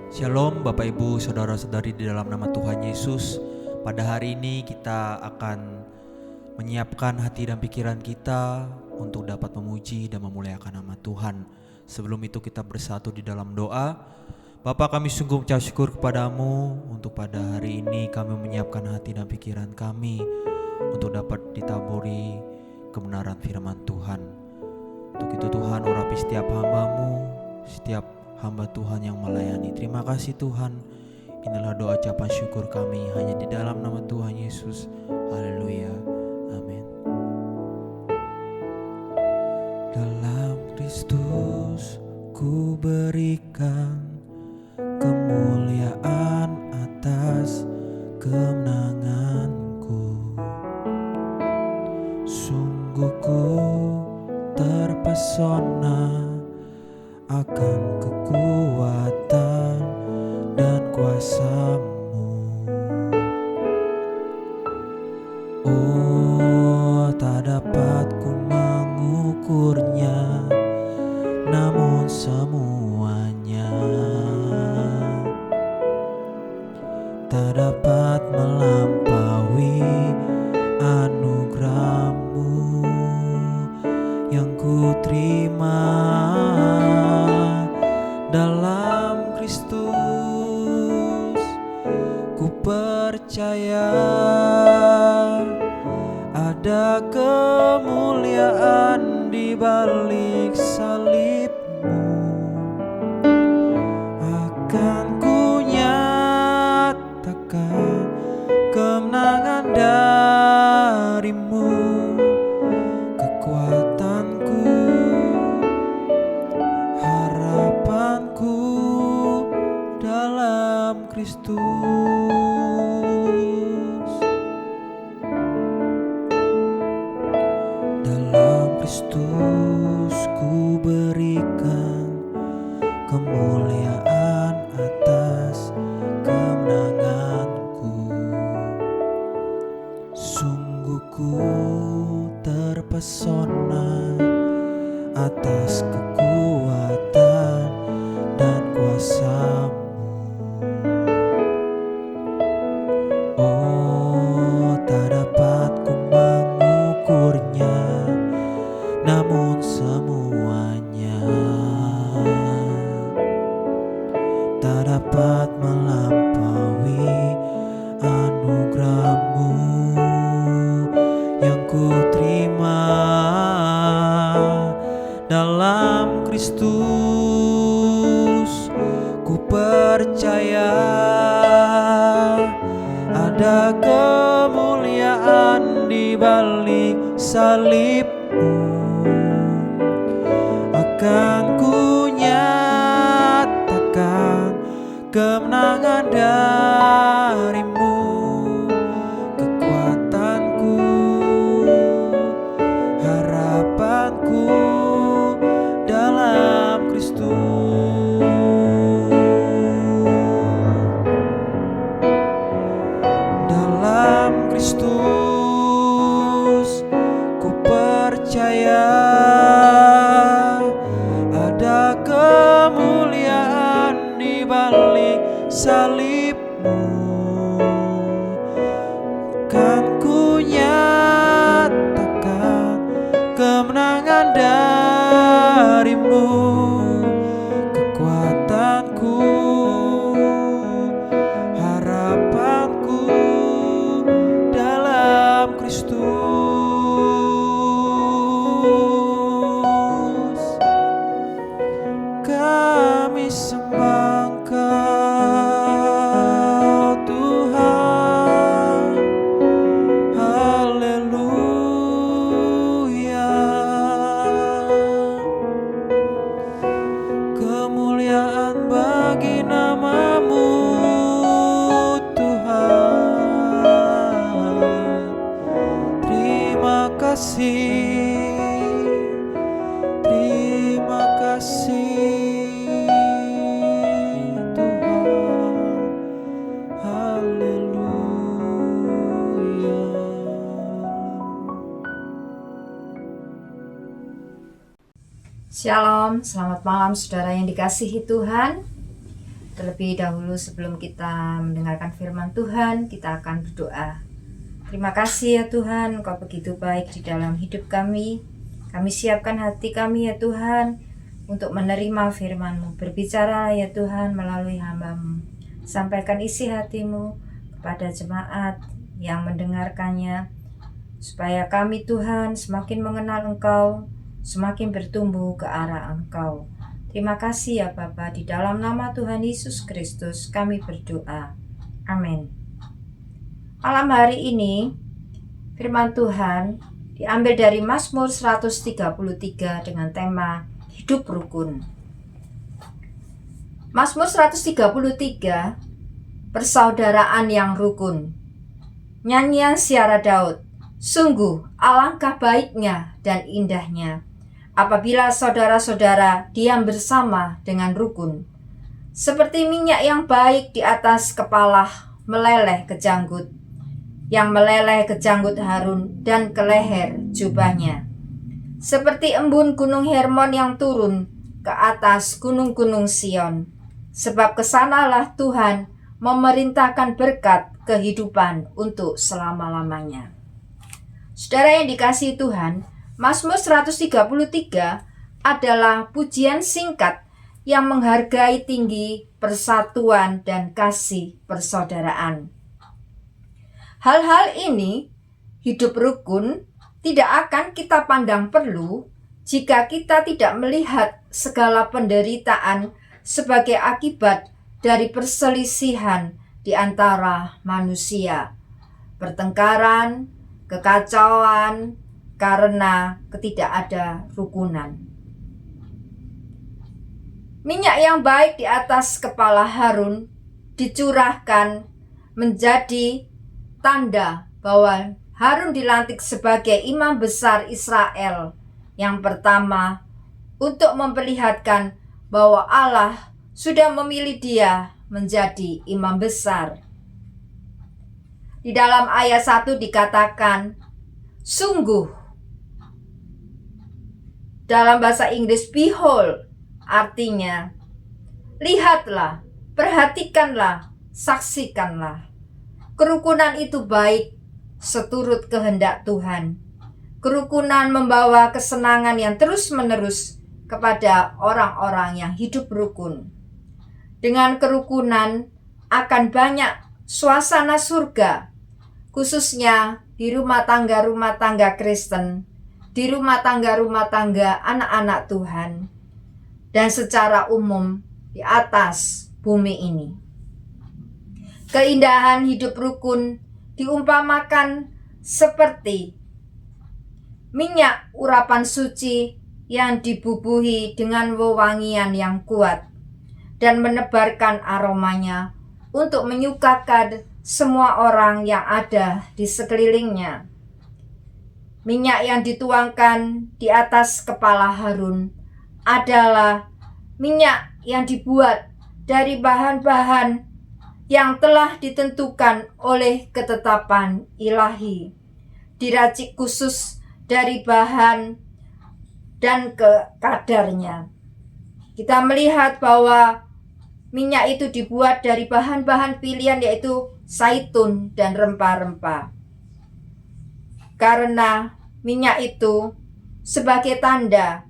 Shalom Bapak Ibu Saudara-saudari di dalam nama Tuhan Yesus. Pada hari ini kita akan menyiapkan hati dan pikiran kita untuk dapat memuji dan memuliakan nama Tuhan. Sebelum itu kita bersatu di dalam doa. Bapa, kami sungguh mengucap syukur kepadamu untuk pada hari ini kami menyiapkan hati dan pikiran kami untuk dapat ditaburi kebenaran firman Tuhan. Untuk itu Tuhan, urapi setiap hamba-Mu, setiap hamba Tuhan yang melayani. Terima kasih Tuhan. Inilah doa ucapan syukur kami hanya di dalam nama Tuhan Yesus. Haleluya. Amin. Dalam Kristus ku berikan kemuliaan atas kemenanganku. Sungguh ku terpesona akan kekuatan dan kuasa-Mu. Oh, tak dapat ku mengukurnya, namun semuanya tak dapat melampaui anugerah-Mu yang ku terima dalam Kristus. Ku percaya ada kemuliaan di balik salib-Mu. Akan ku nyatakan kemenangan dari-Mu, kekuatanku, harapanku dalam Kristus. Dalam Kristus ku berikan kemuliaan atas kemenanganku. Sungguh ku terpesona atas kekuatan dan kuasa-Mu. Oh, tak dapat ku mengukurnya, namun semuanya tak dapat melampaui anugerah-Mu yang ku terima dalam Kristus. Ku percaya ada kemuliaan di balik salib-Mu. Akan ku nyatakan kemenangan dari-Mu, kekuatanku, harapanku dalam Kristus. Dalam Kristus ku percaya ada kemuliaan di balik salib-Mu. Kan ku nyatakan kemenangan dari-Mu, kekuatanku, harapanku dalam Kristus. Kami sembah Engkau Tuhan, haleluya. Kemuliaan bagi nama-Mu Tuhan. Terima kasih, terima kasih Tuhan, haleluya. Shalom, selamat malam saudara yang dikasihi Tuhan. Terlebih dahulu sebelum kita mendengarkan firman Tuhan, kita akan berdoa. Terima kasih ya Tuhan, Engkau begitu baik di dalam hidup kami. Kami siapkan hati kami ya Tuhan untuk menerima firman-Mu. Berbicara ya Tuhan melalui hamba-Mu. Sampaikan isi hati-Mu kepada jemaat yang mendengarkannya, supaya kami Tuhan semakin mengenal Engkau, semakin bertumbuh ke arah Engkau. Terima kasih ya Bapa, di dalam nama Tuhan Yesus Kristus kami berdoa. Amin. Malam hari ini firman Tuhan diambil dari Mazmur 133 dengan tema hidup rukun. Mazmur 133, persaudaraan yang rukun. Nyanyian Syara Daud. Sungguh alangkah baiknya dan indahnya apabila saudara-saudara diam bersama dengan rukun. Seperti minyak yang baik di atas kepala meleleh ke janggut, yang meleleh ke janggut Harun dan ke leher jubahnya. Seperti embun gunung Hermon yang turun ke atas gunung-gunung Sion. Sebab kesanalah Tuhan memerintahkan berkat kehidupan untuk selama-lamanya. Saudara yang dikasihi Tuhan, Mazmur 133 adalah pujian singkat yang menghargai tinggi persatuan dan kasih persaudaraan. Hal-hal ini, hidup rukun, tidak akan kita pandang perlu jika kita tidak melihat segala penderitaan sebagai akibat dari perselisihan di antara manusia, pertengkaran, kekacauan, karena ketidakada rukunan. Minyak yang baik di atas kepala Harun dicurahkan menjadi tanda bahwa Harun dilantik sebagai imam besar Israel yang pertama untuk memperlihatkan bahwa Allah sudah memilih dia menjadi imam besar. Di dalam ayat 1 dikatakan, sungguh. Dalam bahasa Inggris, behold, artinya, lihatlah, perhatikanlah, saksikanlah. Kerukunan itu baik seturut kehendak Tuhan. Kerukunan membawa kesenangan yang terus-menerus kepada orang-orang yang hidup rukun. Dengan kerukunan akan banyak suasana surga, khususnya di rumah tangga Kristen, di rumah tangga anak-anak Tuhan, dan secara umum di atas bumi ini. Keindahan hidup rukun diumpamakan seperti minyak urapan suci yang dibubuhi dengan wewangian yang kuat dan menebarkan aromanya untuk menyukakan semua orang yang ada di sekelilingnya. Minyak yang dituangkan di atas kepala Harun adalah minyak yang dibuat dari bahan-bahan yang telah ditentukan oleh ketetapan ilahi, diracik khusus dari bahan dan kadarnya. Kita melihat bahwa minyak itu dibuat dari bahan-bahan pilihan, yaitu zaitun dan rempah-rempah. Karena minyak itu sebagai tanda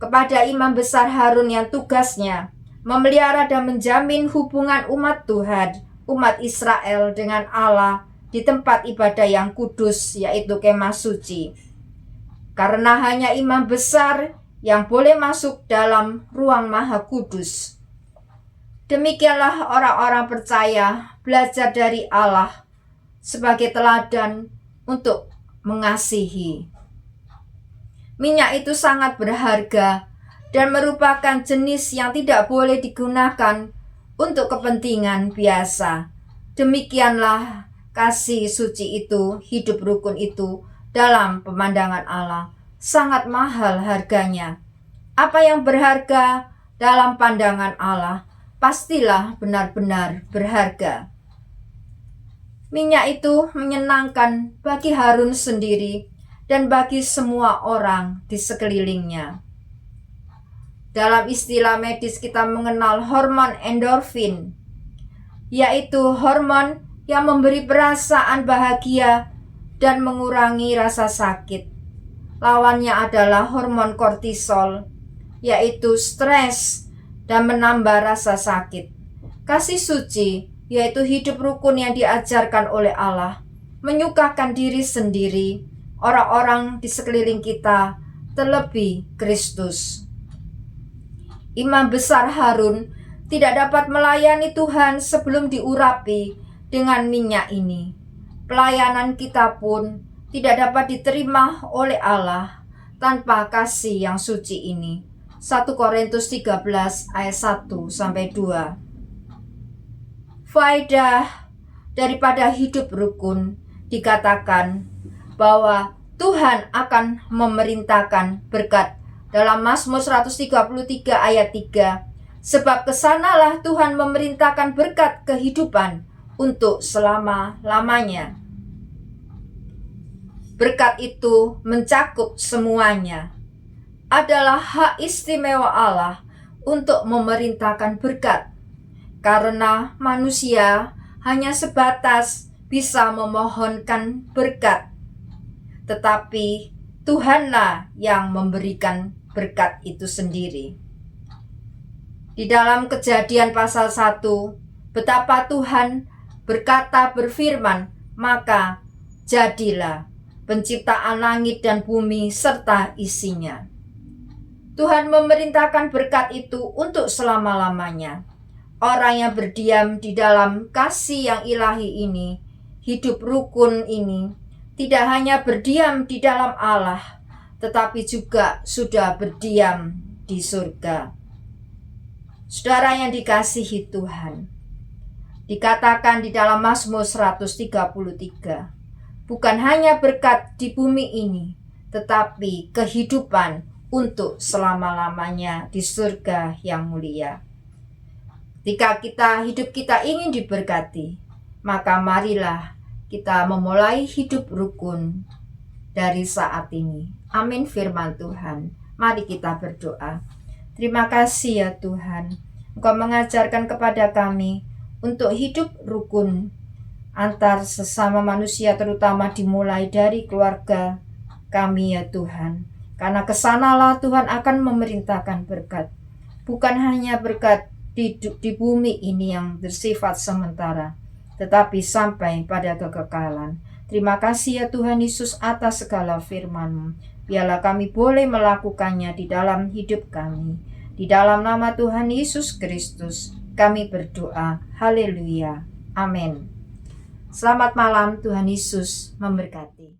kepada imam besar Harun yang tugasnya memelihara dan menjamin hubungan umat Tuhan, umat Israel dengan Allah di tempat ibadah yang kudus, yaitu kemah suci. Karena hanya imam besar yang boleh masuk dalam ruang maha kudus. Demikianlah orang-orang percaya belajar dari Allah sebagai teladan untuk mengasihi. Minyak itu sangat berharga dan merupakan jenis yang tidak boleh digunakan untuk kepentingan biasa. Demikianlah kasih suci itu, hidup rukun itu dalam pemandangan Allah sangat mahal harganya. Apa yang berharga dalam pandangan Allah pastilah benar-benar berharga. Minyak itu menyenangkan bagi Harun sendiri dan bagi semua orang di sekelilingnya. Dalam istilah medis kita mengenal hormon endorfin, yaitu hormon yang memberi perasaan bahagia dan mengurangi rasa sakit. Lawannya adalah hormon kortisol, yaitu stres dan menambah rasa sakit. Kasih suci, yaitu hidup rukun yang diajarkan oleh Allah, menyukakan diri sendiri, orang-orang di sekeliling kita, terlebih Kristus. Imam besar Harun tidak dapat melayani Tuhan sebelum diurapi dengan minyak ini. Pelayanan kita pun tidak dapat diterima oleh Allah tanpa kasih yang suci ini. 1 Korintus 13 ayat 1-2. Faedah daripada hidup rukun dikatakan bahwa Tuhan akan memerintahkan berkat dalam Mazmur 133 ayat 3. Sebab kesanalah Tuhan memerintahkan berkat kehidupan untuk selama-lamanya. Berkat itu mencakup semuanya. Adalah hak istimewa Allah untuk memerintahkan berkat. Karena manusia hanya sebatas bisa memohonkan berkat. Tetapi Tuhanlah yang memberikan berkat itu sendiri. Di dalam Kejadian pasal 1, betapa Tuhan berkata berfirman, maka jadilah penciptaan langit dan bumi serta isinya. Tuhan memerintahkan berkat itu untuk selama-lamanya. Orang yang berdiam di dalam kasih yang ilahi ini, hidup rukun ini, tidak hanya berdiam di dalam Allah, tetapi juga sudah berdiam di surga. Saudara yang dikasihi Tuhan, dikatakan di dalam Mazmur 133, bukan hanya berkat di bumi ini, tetapi kehidupan untuk selama-lamanya di surga yang mulia. Ketika hidup kita ingin diberkati, maka marilah kita memulai hidup rukun dari saat ini. Amin firman Tuhan. Mari kita berdoa. Terima kasih ya Tuhan, Engkau mengajarkan kepada kami untuk hidup rukun antar sesama manusia, terutama dimulai dari keluarga kami ya Tuhan. Karena kesanalah Tuhan akan memerintahkan berkat. Bukan hanya berkat di bumi ini yang bersifat sementara, tetapi sampai pada kekekalan. Terima kasih ya Tuhan Yesus atas segala firman-Mu. Biarlah kami boleh melakukannya di dalam hidup kami. Di dalam nama Tuhan Yesus Kristus kami berdoa. Haleluya. Amin. Selamat malam, Tuhan Yesus memberkati.